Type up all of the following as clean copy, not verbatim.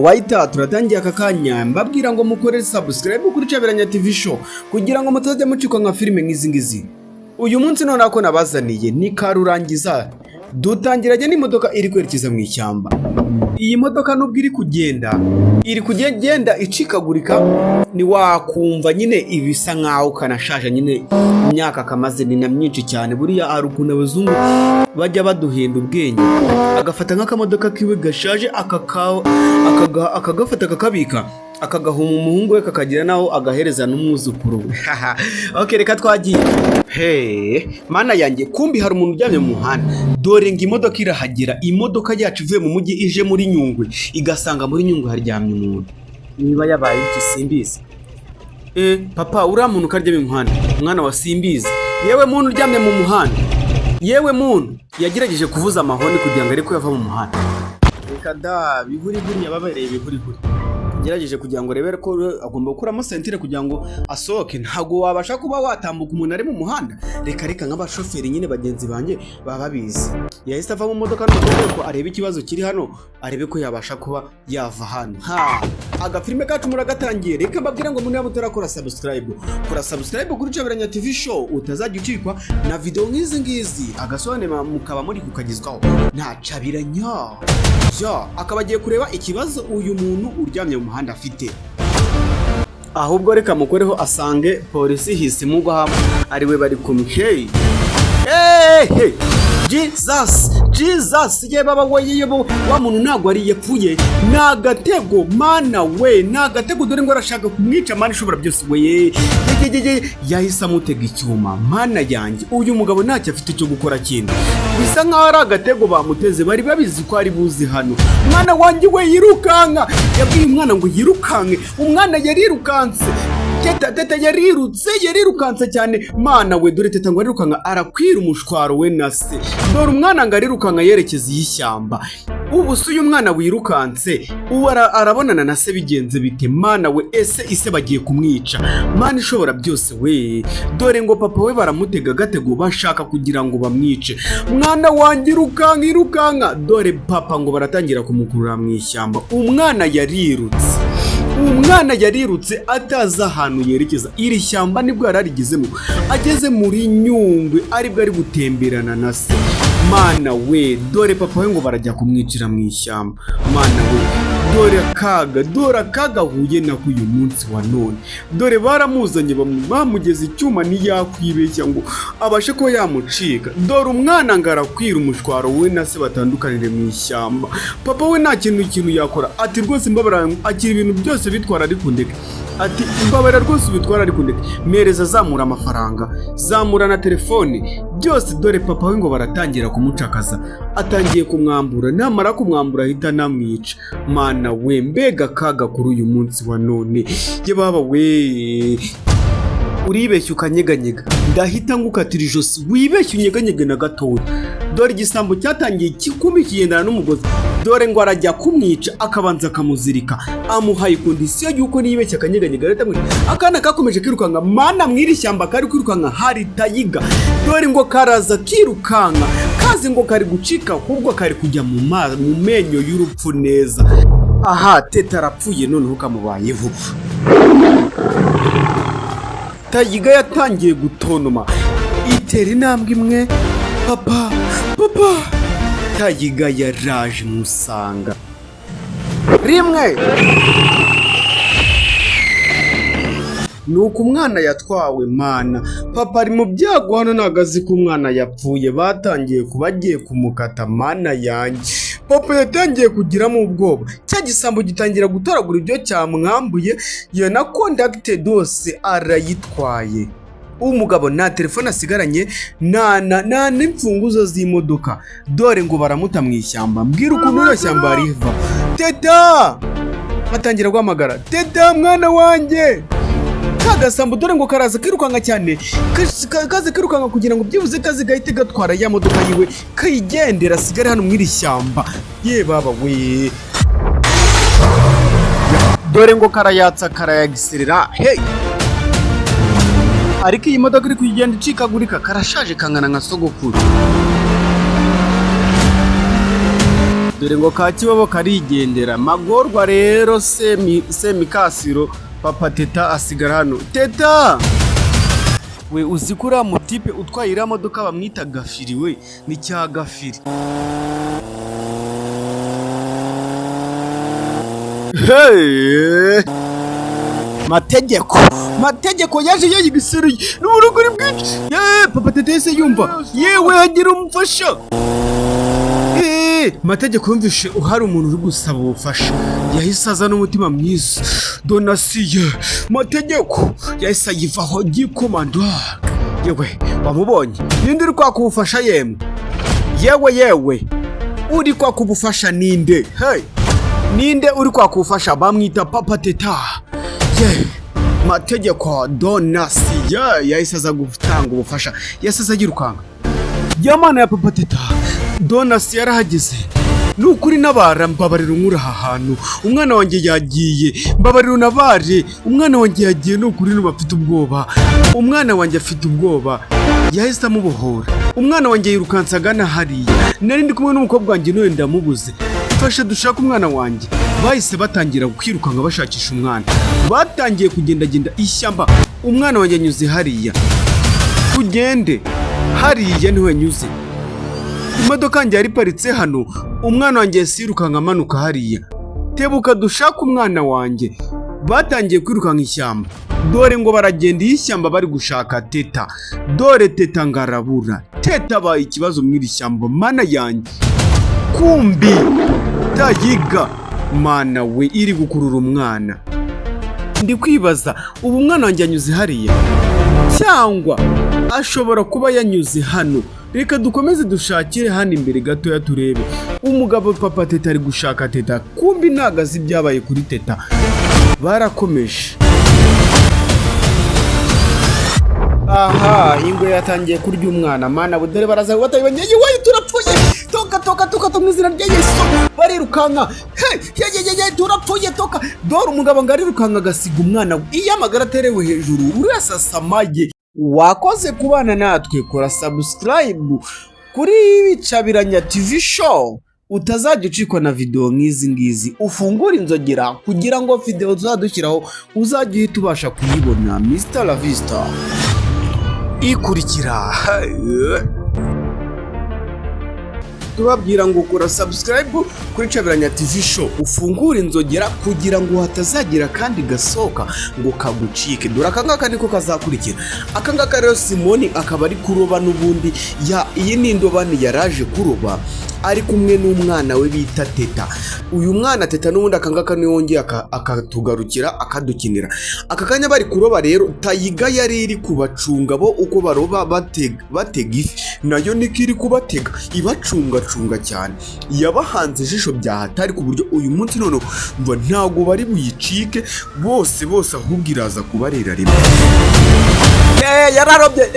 Waita turatangiye aka kanya mbabwira ngo mukore subscribe kuri Caberanya TV show kugira ngo mutazajya mucikwa nka filime nk'izi ngizi. Uyu munsi none ako nabazaniye ni karurangiza dutangiranye n'imodoka iri kwerekeza mu ishyamba. Iyi modoka nubwo iri kugenda icikagurika, ni wakumva nyine ibisa nkaho kanashaje nyine imyaka kamaze ni na myinshi cyane. Buriya ari ukuntu abazungu bajya baduhenda ubwenge, agafata nk'akamodoka kiwe gashaje akagafata akakabika akagahuma umuhungu we kakagira naho agahereza n'umwuzukuru. Okay, reka twagiye. Mana yanjye, kumbi hari umuntu uryamye mu muhanda. Dore ngo imodoka irahagera, imodoka yacu ivuye mu mujyi ije muri Nyungwe, igasanga muri Nyungwe haryamye umuntu. Niba yabaye iki simbizi. Papa, uriya muntu karyamye mu muhanda, umwana wa simbizi. Yewe muntu uryamye mu muhanda, yewe muntu yagerageje kuvuza amahoni kugira ngo ariko yava mu muhanda. Reka da bihuri yababereye bihuri. Gerageje kugira ngo rebere ko agomba gukuramo sentire kugira ngo asohoke. Ntago wabasha kuba watambuka umuntu ari mu muhanda. Reka nk'abashoferi nyine bagenzi banjye baba bizi. Yahise ava mu modoka n'uko arebe ikibazo kiri hano, arebe ko yabasha kuba yava hano. Agafilme kacu muragatangiye. Reka mbabwira ngo umuntu yamutorakora subscribe. Kora subscribe kuri Caberanya TV show utazajya ucikwa na video nk'izi ngizi. Agasobanura mukaba muri kukagizwaho nta Cabiranya. Akaba agiye kureba ikibazo uyu muntu uryamye mu muhanda afite. Ahubwo reka mukoreho asange polisi hisi mugwa ari we bari kumwe. Jesus ye baba weyebo wa muntu ntago ari yapfuye, nagatego mana we, nagatego dore ngo arashaka kumwica mana ishobora byose we. Yahise amutega icyuma. Mana yanjye, uyu mugabo ntacyo afite cyo gukora kindi, bisa nkaho ari agatego bamuteze, bari babizi ko ari buzi hano. Mwana wanjye we yirukanka, yabwiye umwana ngo yirukanke, umwana yarirukanse. Teta yarirukanse cyane. Mana we, dore teta ngo arirukanka arakwira umushwaro we na se. Dore umwana ngo arirukanka yerekeza y'ishyamba. Ubu se uyu mwana wirukanse ubu arabonana na se bigenze bite? Mana we, ise bagiye kumwica. Mana ishobora byose we, dore ngo papa we baramutega agatego bashaka kugira ngo bamwice. Mwana wanjye irukanka. Dore papa ngo baratangira kumukurura mu ishyamba. Umwana yarirutse atazi ahantu yerekeza. Iri shyamba nibwo yararigezemo, ageze muri Nyungwe aribwo ari gutemberana na se. Mana we, dore papa we ngo barajya kumwicira mu ishyamba. Mana we, dore akaga huye na uyu munsi wa none. Dore baramuzanye bamugeze icyuma ntiyakwibeshya ngo abashe ko yamucika. Dore umwana ngo arakwira umushwaro we na se batandukanire mu ishyamba. Papa we nta kintu yakora. Ati rwose mbabara, akira ibintu byose bitwara ariko ndeke. Ati mbabara rwose ubitwara ariko ndeke. Mereza zamura amafaranga, zamura na telefone byose. Dore papa we ngo baratangira kumucakaza, atangiye kumwambura, namara kumwambura ahita namwica. Mana we, mbega kaga kuri uyu munsi wa none. Ye baba we, uribeshya ukanyeganyega, ndahita ngukatira ijosi. Wibeshya unyeganyege na gatoya. Dore igisambo cyatangiye kikumi kigendana n'umugozi. Dore ngo arajya kumwica akabanza akamuzirika, amuhaye kondisiyo yuko nibeshya akanyeganyega leta mwe. Akana kakomeje kirukanka. Mana mwiri shyamba kari kwirukanka hari tayiga. Dore ngo karaza kirukanka, kazi ngo kari gucika, ahubwo kari kujya mu menyo y'urupfu neza. Aha, teta arapfuye noneho kamubayeho. Tayiga yatangiye gutonoma, itera intambwe imwe. Papa Tayiga yaraje musanga rimwe. Nuko umwana yatwawe. Mana, papa ari mu byago hano, nagazi ko umwana yapfuye. Batangiye kubagiye kumukata. Mana yanjye, papa yatangiye kugiramo ubwoba. Cya gisambo gitangira gutoragura ibyo cyamwambuye, yo na conducte dose arayitwaye. Umugabo nta telefone asigaranye, nta n'imfunguzo z'imodoka. Dore ngo baramuta mu ishyamba. Mbwira ukuntu ino shyamba riva. Teta atangira guhamagara, teta mwana wanjye. Kagasambo dore ngo karaza kirukanka cyane, kaze kirukanka kugira ngo byibuze kazi gahite gatwara ya modoka yiwe kayigendera asigare hano mwiri shyamba. Ye baba we, dore ngo karayatsa karayagiserera. Ariko iyi modoka iri kugenda icikagurika, karashaje kangana nka sogokuru. dore ngo ka kibabo karigendera. Magorwa rero semikasiro papa Teta asigara hano. Teta we uzi ko uriya mutipe utwaye iriya modoka bamwita Gafiri we ni cya Gafiri. Hey! Mategeko yaje yayigiseruye n'uruguri bwinshi. Papa Teta yese yumva yewe hagira umufasha. Mategeko yumvishe uhari umuntu uri gusaba ubufasha yahise aza n'umutima mwiza. Donasiye Mategeko yahise yivaho gikomando. Yewe wamubonye ninde uri kwaka ubufasha yemwe? Yewe uri kwaka ubufasha ninde? Ninde uri kwaka ubufasha? Bamwita Papa Teta. Mategeko Donasiye yahise aza gutanga ubufasha. Yahise aza yirukanga. Yamana ya Papa Teta Donasiye yarahageze. Nukuri nabara mbabarira unkura aha hantu. Umwana wanjye yagiye. Mbabarira unabare. Umwana wanjye yagiye nukuri n'ubafite ubwoba. Umwana wanjye afite ubwoba. Yahise amubohora. Umwana wanjye yirukansa agana hariya. Nari ndi kumwe n'umukobwa wanjye none ndamubuze. Fasha dushaka umwana wanjye. Bahise batangira kwirukanga bashakisha umwana. Batangiye kugendagenda ishyamba. Umwana wanjye anyuze hariya. Tugende. Hariya niho yanyuze. Imodoka yanjye yari iparitse hano. Umwana wanjye yasirukanga amanuka hariya. Tebuka dushaka umwana wanjye. Batangiye kwirukanga ishyamba. Dore ngo baragenda ishyamba bari gushaka Teta. Dore Teta ngarabura. Teta baye ikibazo mw'iri shyamba mana yanjye. Kumbi Tayiga mana we iri gukurura umwana. Ndi kwibaza ubu umwana wanjye anyuze hariya cyangwa ashobora kuba yanyuze hano. Reka dukomeze dushakire hano imbere gato ya turebe. Umugabo Papa Teta ari gushaka Teta. Kumbi nagazi byabaye kuri Teta. Barakomeje. Aha, ingwe yatangiye kurya umwana. Mana budere baraza batayibanye. Yewe turapfuye. Toka tumwizira rya Yesu. Barirukanka. Turapfuye toka. Dore umugabo ngarirukanka gasiga umwana. Iyo amagara aterewe hejuru urasasamaye. Wakoze kubana natwe, kora subscribe kuri Bicabiranya TV show utazajya ucikwa na video nk'izi ngizi. Ufungura inzogera kugira ngo video tuzadushyiraho uzajye uhita ubasha kuyibona. Mr. La Vista ikurikira. Tubabwira ngo kora subscribe kuri Bicabiranya TV show, ufungura inzogera kugira ngo hatazagira kandi gasoka ngo kagucike. Dore akangaka niko kazakurikira. Akangaka rero Simoni akaba ari kuroba n'ubundi iyi ni indobani yaraje kuroba ari kumwe n'umwana we bita Teta. Uyu mwana Teta n'ubundi akangaka niyo yongeye akatugarukira akadukinira. Aka kanya bari kuroba rero Tayiga yari iri kubacunga bo uko baroba batega ifi, nayo niko iri kubatega ibacunga cyane. Yabahanze ijisho bya hatari ku buryo uyu munsi none mva ntago bari buyicike bose ahubwo iraza kubarera rimwe. Yararobye.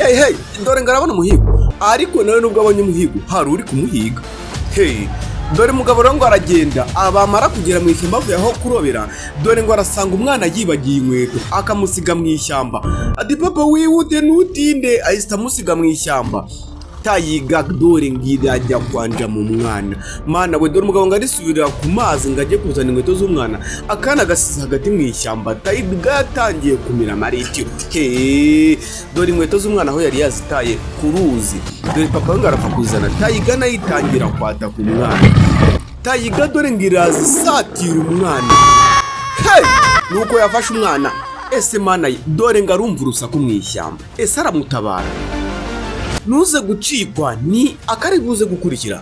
Dore ngarabona umuhigo. Ariko nawe nubwo abonye umuhigo hari uri kumuhiga. Dore mugabo rero ngo aragenda abamara kugera mu ishyamba avuye aho kurobera. Dore ngo arasanga umwana yibagiye inkweto akamusiga mu ishyamba. Ati papa wihute ntutinde. Ahita amusiga mu ishyamba. Tayiga dore ngira ajya kwanja mu mwana. Mana we dore umugabo ngarisubira ku mazi ngaje kuzana inkweto z'umwana. Akana gasize hagati mu ishyamba. Tayiga yatangiye kumira marityo. Dore inkweto z'umwana aho yari yazitaye ku ruzi. Dore papa we ngarafa kuzana. Tayiga nayitangira kwata ku mwana. Tayiga dore ngirazi satira umwana. Nuko yafashe umwana. Ese mana dore ngarumva urusaku mu ishyamba. Ese aramutabara. Nuze gucikwa ni akari buze gukurikira.